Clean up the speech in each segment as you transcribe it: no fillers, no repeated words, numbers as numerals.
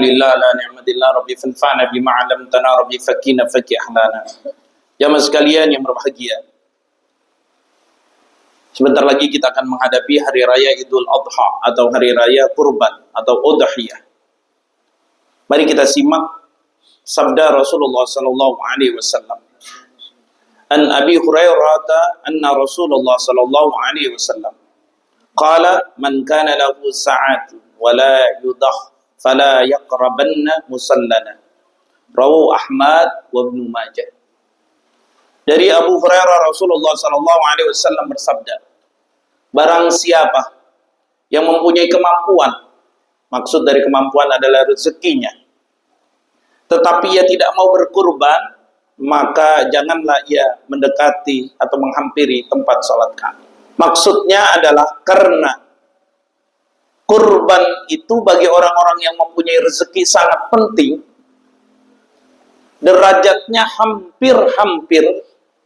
Alhamdulillah la ni'matillah rabbi fanfa'na bima 'allamtana rabbi fakina faki ahlana. Jamaah sekalian yang berbahagia. Sebentar lagi kita akan menghadapi hari raya Idul Adha atau hari raya kurban atau udhiyah. Mari kita simak sabda Rasulullah sallallahu alaihi wasallam. An Abi Hurairah anna Rasulullah sallallahu alaihi wasallam qala man kana lahu sa'atu wa la yudah fala yaqrabanna musallana. Rawahu Ahmad wa Ibnu Majah. Dari Abu Hurairah Rasulullah sallallahu alaihi wasallam bersabda, barang siapa yang mempunyai kemampuan, maksud dari kemampuan adalah rezekinya, tetapi ia tidak mau berkurban, maka janganlah ia mendekati atau menghampiri tempat salat kami. Maksudnya adalah karena kurban itu bagi orang-orang yang mempunyai rezeki sangat penting, derajatnya hampir-hampir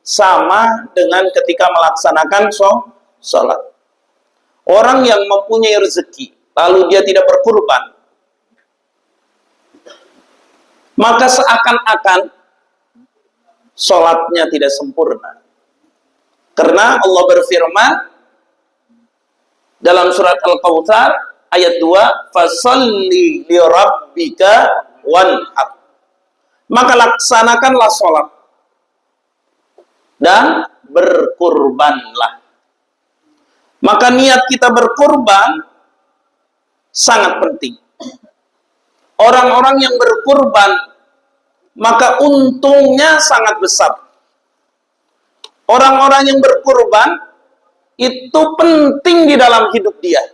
sama dengan ketika melaksanakan sholat. Orang yang mempunyai rezeki, lalu dia tidak berkurban, maka seakan-akan sholatnya tidak sempurna. Karena Allah berfirman dalam surat Al-Kautsar ayat 2, fasalli li rabbika wanhar. Maka laksanakanlah sholat dan berkurbanlah. Maka niat kita berkurban sangat penting. Orang-orang yang berkurban maka untungnya sangat besar. Orang-orang yang berkurban itu penting di dalam hidup dia.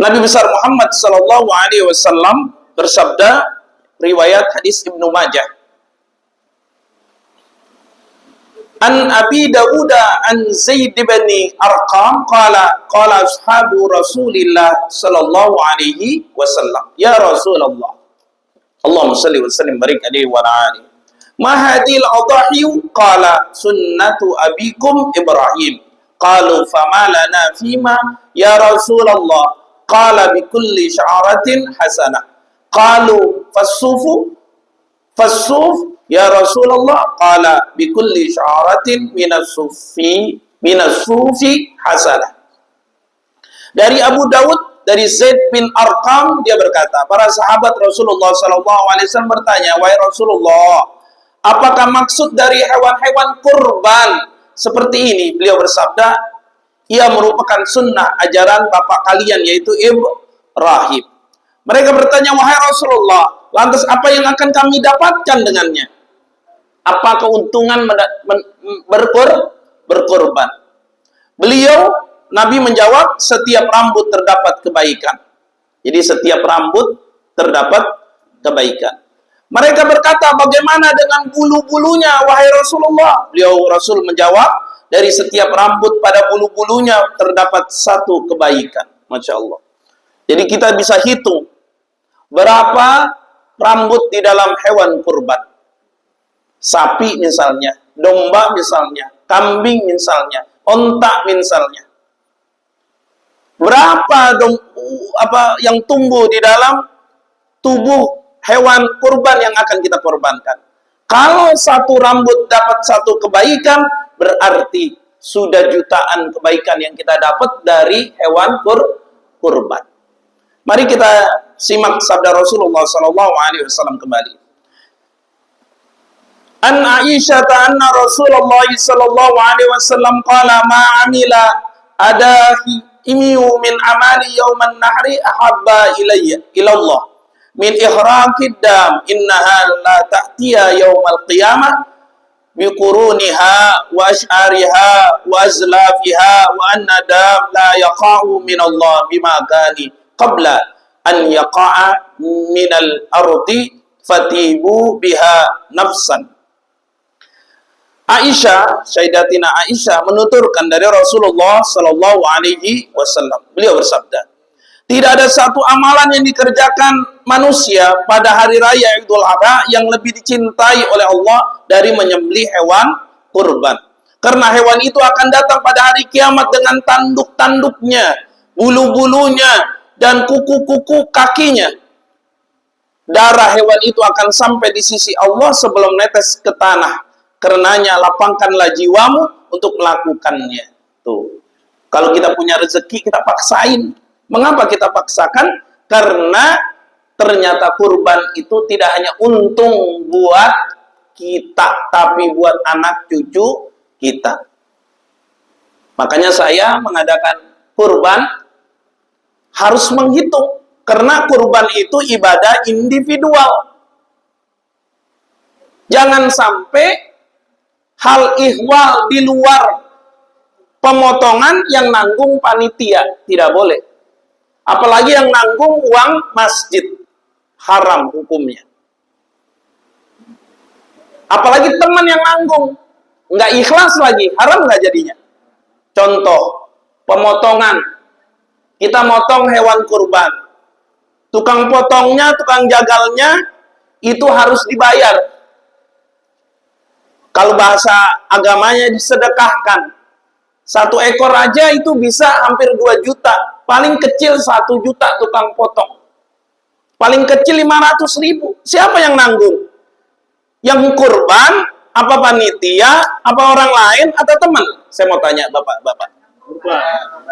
Nabi besar Muhammad sallallahu alaihi wasallam bersabda, riwayat hadis Ibnu Majah, An Abi Dawud an Zaid bin Arqam qala ashabu Rasulillah sallallahu alaihi wasallam, ya Rasulullah, Allahumma salli wa sallim barik alaihi wa alihi, ma hadhil adhahi? Qala sunnatu abikum Ibrahim. Qalu fama lana fima ya Rasulullah? Qala bi kulli sya'ratin hasanah. Qalu fasuf ya Rasulullah? Qala bi kulli sya'ratin minas sufi hasanah. Dari Abu Dawud, dari Zaid bin Arqam, dia berkata, para sahabat Rasulullah SAW bertanya, wahai Rasulullah, apakah maksud dari hewan-hewan kurban seperti ini? Beliau bersabda, ia merupakan sunnah ajaran bapak kalian, yaitu Ibrahim. Mereka bertanya, wahai Rasulullah, lantas apa yang akan kami dapatkan dengannya? Apa keuntungan berkurban? Beliau, Nabi menjawab, setiap rambut terdapat kebaikan. Jadi setiap rambut terdapat kebaikan. Mereka berkata, bagaimana dengan bulu-bulunya, wahai Rasulullah? Rasul menjawab, dari setiap rambut pada bulu-bulunya terdapat satu kebaikan. Masya Allah. Jadi kita bisa hitung berapa rambut di dalam hewan kurban. Sapi misalnya, domba misalnya, kambing misalnya, onta misalnya. Berapa yang tumbuh di dalam tubuh hewan kurban yang akan kita korbankan? Kalau satu rambut dapat satu kebaikan, berarti sudah jutaan kebaikan yang kita dapat dari hewan kurban. Mari kita simak sabda Rasulullah SAW kembali. An Aisyah anna Rasulullah SAW qala ma amila adahi imiu min amali yawman nahri ahabba ilallah min ihraqid dam innaha la ta'tiya yawmal qiyamah biquruniha wa ash'ariha wa azlafiha wa anna dam la yaqa'u min Allah bima kani qabla an yaqa'a min al-ardi fatibu biha nafsan. Aisyah, Sayyidatina Aisyah menuturkan dari Rasulullah sallallahu alaihi wasallam. Beliau bersabda, tidak ada satu amalan yang dikerjakan manusia pada hari raya Idul Adha yang lebih dicintai oleh Allah dari menyembelih hewan kurban. Karena hewan itu akan datang pada hari kiamat dengan tanduk-tanduknya, bulu-bulunya, dan kuku-kuku kakinya. Darah hewan itu akan sampai di sisi Allah sebelum netes ke tanah. Karenanya lapangkanlah jiwamu untuk melakukannya. Tuh. Kalau kita punya rezeki, kita paksain. Mengapa kita paksakan? Karena ternyata kurban itu tidak hanya untung buat kita, tapi buat anak cucu kita. Makanya saya mengadakan kurban harus menghitung, karena kurban itu ibadah individual. Jangan sampai hal ihwal di luar pemotongan yang nanggung panitia, tidak boleh. Apalagi yang nanggung uang masjid, haram hukumnya. Apalagi teman yang nanggung, nggak ikhlas lagi, haram nggak jadinya. Contoh, pemotongan. Kita motong hewan kurban. Tukang potongnya, tukang jagalnya, itu harus dibayar. Kalau bahasa agamanya disedekahkan. 1 ekor aja itu bisa hampir 2 juta. Paling kecil 1 juta tukang potong. Paling kecil 500.000. Siapa yang nanggung? Yang kurban, apa panitia, apa orang lain, atau teman? Saya mau tanya bapak-bapak.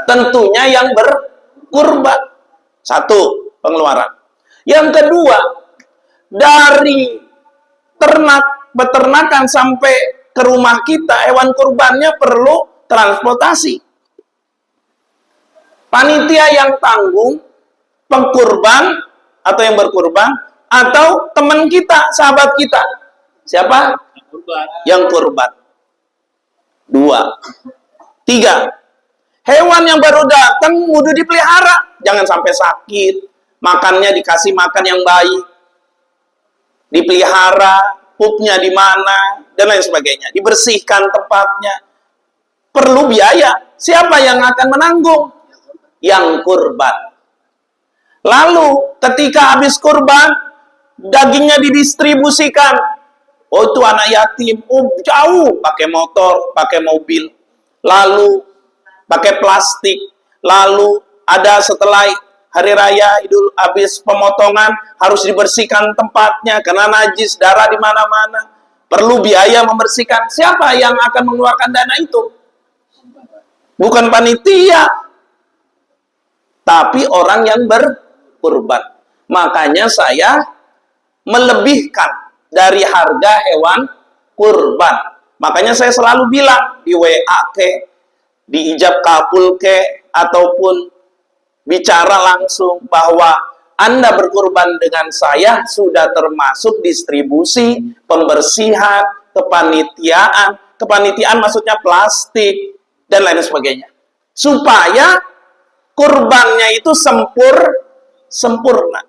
Tentunya yang berkurban. 1, pengeluaran. Yang kedua, dari peternakan sampai ke rumah kita, hewan kurbannya perlu transportasi. Panitia yang tanggung, pengkurban, atau yang berkurban, atau teman kita, sahabat kita. Siapa? Yang kurban. 2. 3. Hewan yang baru datang kudu dipelihara, jangan sampai sakit. Makannya dikasih makan yang baik, dipelihara, pupnya di mana, dan lain sebagainya. Dibersihkan tempatnya. Perlu biaya. Siapa yang akan menanggung? Yang kurban. Lalu ketika habis kurban, dagingnya didistribusikan. Oh, itu anak yatim, oh jauh, pakai motor, pakai mobil, lalu pakai plastik, lalu ada setelah hari raya Idul, habis pemotongan harus dibersihkan tempatnya karena najis, darah di mana-mana, perlu biaya membersihkan. Siapa yang akan mengeluarkan dana itu? Bukan panitia, tapi orang yang berkurban. Makanya saya melebihkan dari harga hewan kurban. Makanya saya selalu bilang di WA ke, di ijab kabul ke, ataupun bicara langsung bahwa Anda berkurban dengan saya sudah termasuk distribusi, pembersihan, kepanitiaan. Kepanitiaan maksudnya plastik dan lain sebagainya. Supaya kurbannya itu sempurna.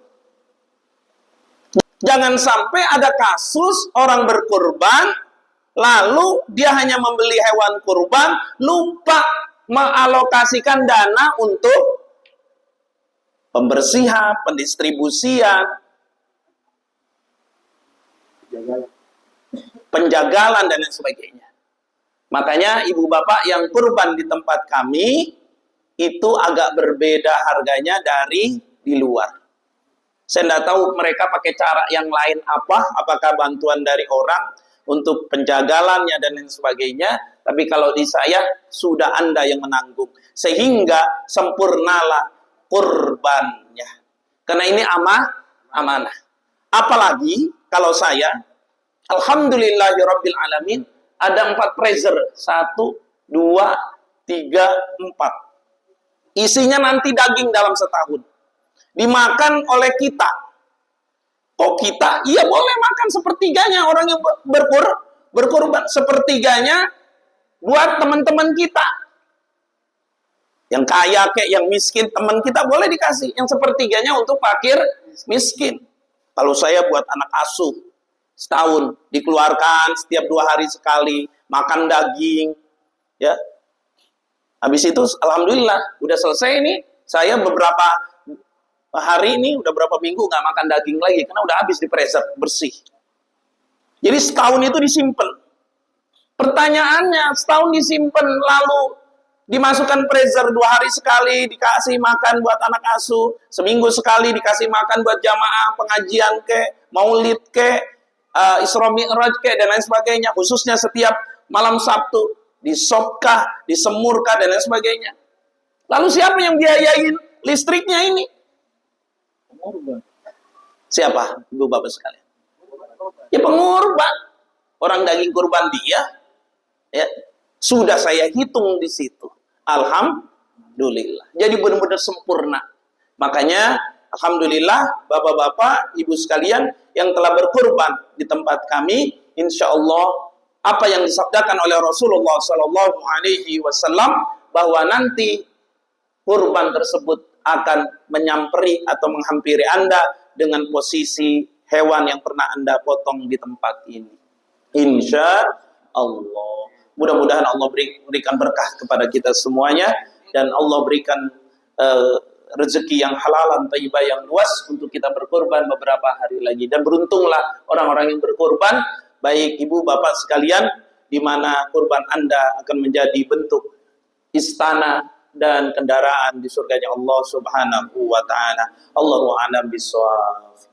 Jangan sampai ada kasus orang berkurban, lalu dia hanya membeli hewan kurban, lupa mengalokasikan dana untuk pembersihan, pendistribusian, penjagalan, dan lain sebagainya. Makanya ibu bapak yang kurban di tempat kami, itu agak berbeda harganya dari di luar. Saya tidak tahu mereka pakai cara yang lain apa, apakah bantuan dari orang untuk penjagalannya dan lain sebagainya. Tapi kalau di saya, sudah Anda yang menanggung. Sehingga sempurnalah kurbannya. Karena ini amanah. Apalagi kalau saya, alhamdulillahirrabbilalamin, ada 4 freezer. 1, 2, 3, 4. Isinya nanti daging dalam setahun. Dimakan oleh kita. Kok kita? Iya boleh makan sepertiganya orang yang berkurban. Sepertiganya buat teman-teman kita. Yang kaya kayak yang miskin, teman kita boleh dikasih. Yang sepertiganya untuk fakir miskin. Kalau saya buat anak asuh, setahun dikeluarkan setiap 2 hari sekali, makan daging. Ya. Habis itu alhamdulillah udah selesai nih. Saya beberapa hari ini udah berapa minggu nggak makan daging lagi karena udah habis di freezer, bersih. Jadi setahun itu disimpan. Pertanyaannya, setahun disimpan lalu Dimasukkan freezer 2 hari sekali, dikasih makan buat anak asuh, seminggu sekali dikasih makan buat jamaah pengajian maulid Isra Mi'raj dan lain sebagainya, khususnya setiap malam Sabtu, disopkah, disemurkah dan lain sebagainya. Lalu siapa yang biayain listriknya ini? Siapa? Ibu bapak sekalian. Ya pengurban. Orang daging kurban dia. Ya, sudah saya hitung di situ. Alhamdulillah. Jadi benar-benar sempurna. Makanya alhamdulillah bapak-bapak, ibu sekalian yang telah berkurban di tempat kami, insya Allah apa yang disabdakan oleh Rasulullah Sallallahu Alaihi Wasallam bahwa nanti kurban tersebut akan menyamperi atau menghampiri Anda dengan posisi hewan yang pernah Anda potong di tempat ini. Insya Allah. Mudah-mudahan Allah berikan berkah kepada kita semuanya dan Allah berikan rezeki yang halalan, thayyibah yang luas untuk kita berkorban beberapa hari lagi. Dan beruntunglah orang-orang yang berkorban, baik ibu bapak sekalian, di mana kurban Anda akan menjadi bentuk istana dan kendaraan di surganya Allah Subhanahu wa taala. Allahu a'lam bishawab.